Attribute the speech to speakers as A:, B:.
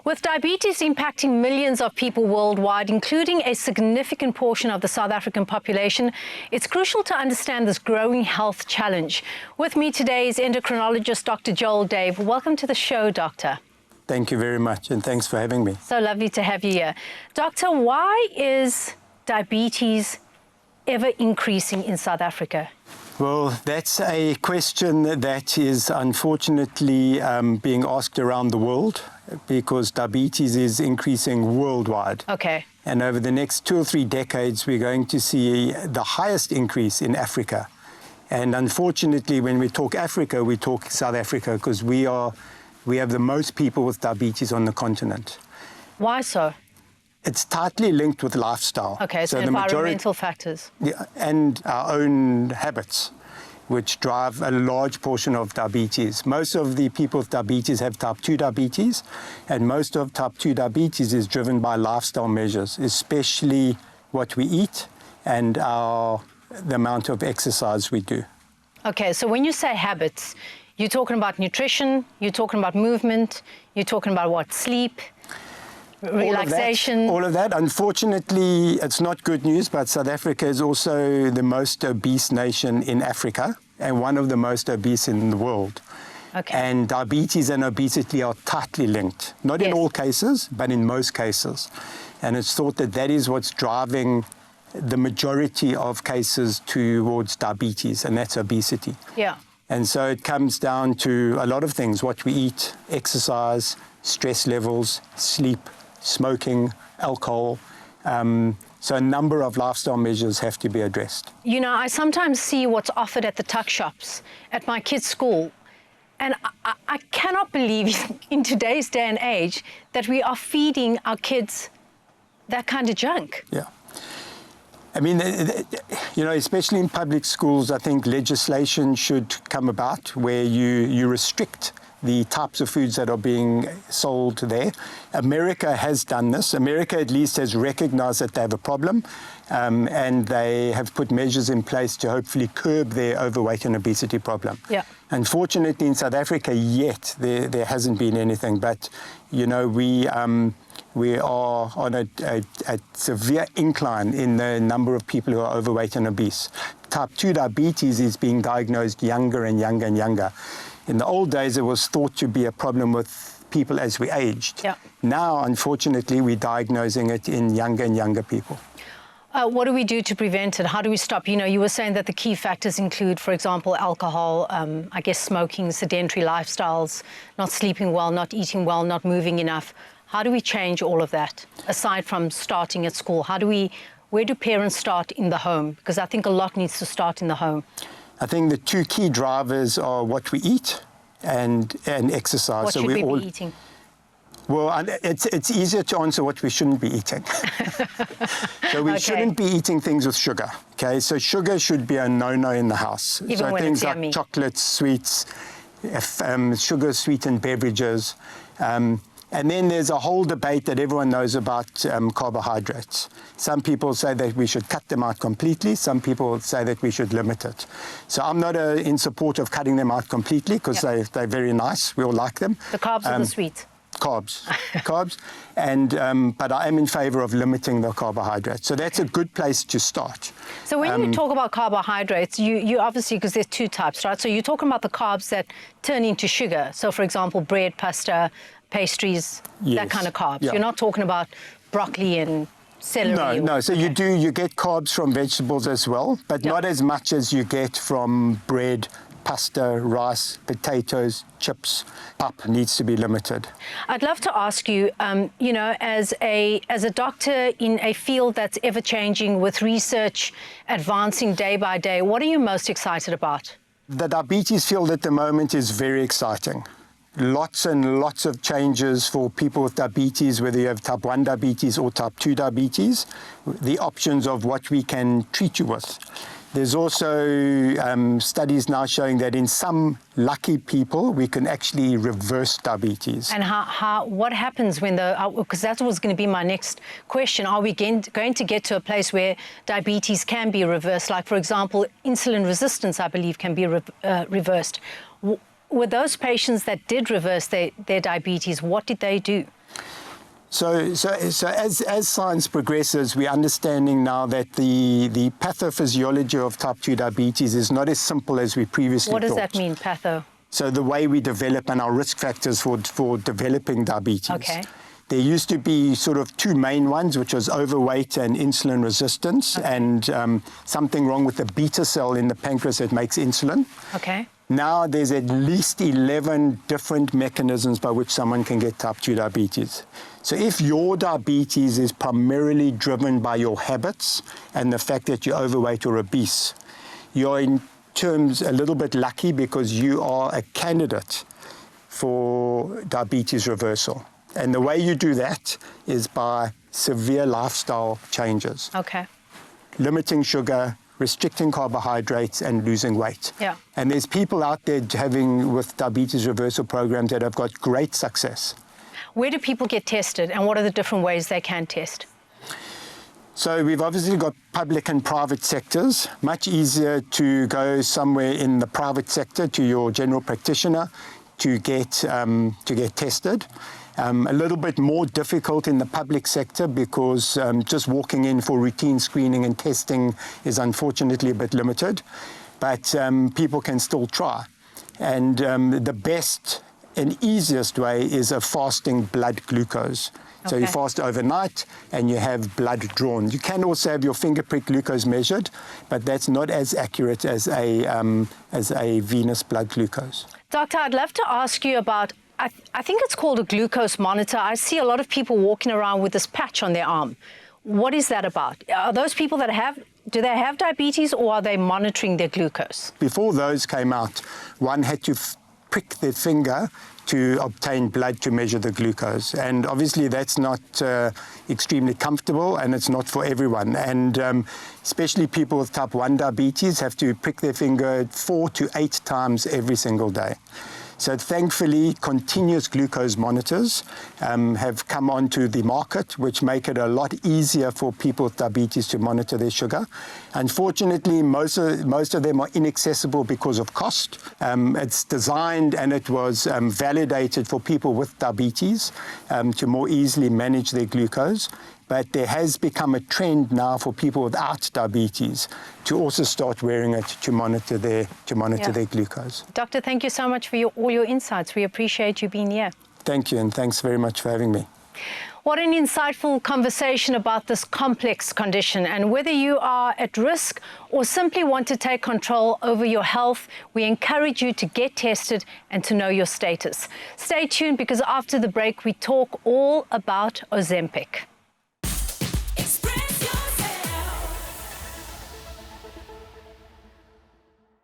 A: With diabetes impacting millions of people worldwide, including a significant portion of the South African population, it's crucial to understand this growing health challenge. With me today is endocrinologist Dr. Joel Dave. Welcome to the show, Doctor.
B: Thank you very much, and thanks for having me.
A: So lovely to have you here. Doctor, why is diabetes ever increasing in South Africa?
B: Well, that's a question that is unfortunately being asked around the world because diabetes is increasing worldwide.
A: Okay.
B: And over the next 2 or 3 decades, we're going to see the highest increase in Africa. And unfortunately, when we talk Africa, we talk South Africa because we have the most people with diabetes on the continent.
A: Why so?
B: It's tightly linked with lifestyle.
A: Okay, so environmental factors.
B: Yeah, and our own habits, which drive a large portion of diabetes. Most of the people with diabetes have type 2 diabetes, and most of type 2 diabetes is driven by lifestyle measures, especially what we eat and the amount of exercise we do.
A: Okay, so when you say habits, you're talking about nutrition, you're talking about movement, you're talking about what, sleep? Relaxation.
B: All of that. Unfortunately, it's not good news, but South Africa is also the most obese nation in Africa and one of the most obese in the world.
A: Okay.
B: And diabetes and obesity are tightly linked, not in all cases, but in most cases. And it's thought that that is what's driving the majority of cases towards diabetes, and that's obesity.
A: Yeah.
B: And so it comes down to a lot of things: what we eat, exercise, stress levels, sleep, smoking, alcohol. So a number of lifestyle measures have to be addressed.
A: You know, I sometimes see what's offered at the tuck shops at my kids' school, and I cannot believe in today's day and age that we are feeding our kids that kind of junk.
B: Yeah. I mean, you know, especially in public schools, I think legislation should come about where you restrict the types of foods that are being sold there. America has done this. America at least has recognized that they have a problem, and they have put measures in place to hopefully curb their overweight and obesity problem.
A: Yeah.
B: Unfortunately, in South Africa, yet there hasn't been anything. But, you know, we are on a severe incline in the number of people who are overweight and obese. Type 2 diabetes is being diagnosed younger and younger and younger. In the old days, it was thought to be a problem with people as we aged.
A: Yeah.
B: Now, unfortunately, we're diagnosing it in younger and younger people.
A: What do we do to prevent it? How do we stop? You know, you were saying that the key factors include, for example, alcohol, I guess smoking, sedentary lifestyles, not sleeping well, not eating well, not moving enough. How do we change all of that, aside from starting at school? Where do parents start in the home? Because I think a lot needs to start in the home.
B: I think the 2 key drivers are what we eat and exercise.
A: What should we be eating?
B: Well, it's easier to answer what we shouldn't be eating. So we shouldn't be eating things with sugar. Okay, so sugar should be a no-no in the house.
A: Even
B: so
A: when
B: things
A: it's
B: like
A: yummy.
B: chocolates, sweets, sugar-sweetened beverages. And then there's a whole debate that everyone knows about carbohydrates. Some people say that we should cut them out completely. Some people say that we should limit it. So I'm not in support of cutting them out completely because they're very nice. We all like them.
A: The carbs or the sweets?
B: Carbs. And but I am in favor of limiting the carbohydrates. So that's a good place to start.
A: So when you talk about carbohydrates, you obviously, because there's 2 types, right? So you're talking about the carbs that turn into sugar. So for example, bread, pasta, pastries, that kind of carbs.
B: Yeah.
A: You're not talking about broccoli and celery.
B: No. So you get carbs from vegetables as well, but not as much as you get from bread, pasta, rice, potatoes, chips. Pap needs to be limited.
A: I'd love to ask you, you know, as a doctor in a field that's ever changing with research advancing day by day, what are you most excited about?
B: The diabetes field at the moment is very exciting. Lots and lots of changes for people with diabetes, whether you have type 1 diabetes or type 2 diabetes, the options of what we can treat you with. There's also studies now showing that in some lucky people, we can actually reverse diabetes.
A: And what happens when because that was going to be my next question, are we going to get to a place where diabetes can be reversed? Like, for example, insulin resistance, I believe, can be reversed. Were those patients that did reverse their diabetes, what did they do?
B: So as science progresses, we're understanding now that the pathophysiology of type 2 diabetes is not as simple as we previously thought.
A: What does that mean, patho?
B: So the way we develop and our risk factors for developing diabetes.
A: Okay.
B: There used to be sort of two main ones, which was overweight and insulin resistance, and something wrong with the beta cell in the pancreas that makes insulin.
A: Okay.
B: Now there's at least 11 different mechanisms by which someone can get type 2 diabetes. So if your diabetes is primarily driven by your habits and the fact that you're overweight or obese, you're in terms a little bit lucky because you are a candidate for diabetes reversal. And the way you do that is by severe lifestyle changes.
A: Okay.
B: Limiting sugar, restricting carbohydrates, and losing weight.
A: Yeah.
B: And there's people out there with diabetes reversal programs that have got great success.
A: Where do people get tested, and what are the different ways they can test?
B: So we've obviously got public and private sectors. Much easier to go somewhere in the private sector to your general practitioner to get tested. A little bit more difficult in the public sector because just walking in for routine screening and testing is unfortunately a bit limited, but people can still try. And the best and easiest way is a fasting blood glucose. So you fast overnight and you have blood drawn. You can also have your finger prick glucose measured, but that's not as accurate as a venous blood glucose.
A: Doctor, I'd love to ask you about, I think it's called a glucose monitor. I see a lot of people walking around with this patch on their arm. What is that about? Are those people that do they have diabetes, or are they monitoring their glucose?
B: Before those came out, one had to prick their finger to obtain blood to measure the glucose. And obviously that's not extremely comfortable, and it's not for everyone. And especially people with type 1 diabetes have to prick their finger 4 to 8 times every single day. So thankfully, continuous glucose monitors have come onto the market, which make it a lot easier for people with diabetes to monitor their sugar. Unfortunately, most of them are inaccessible because of cost. It's designed and it was validated for people with diabetes to more easily manage their glucose. But there has become a trend now for people without diabetes to also start wearing it to monitor their glucose.
A: Doctor, thank you so much for all your insights. We appreciate you being here.
B: Thank you, and thanks very much for having me.
A: What an insightful conversation about this complex condition, and whether you are at risk or simply want to take control over your health, we encourage you to get tested and to know your status. Stay tuned, because after the break, we talk all about Ozempic.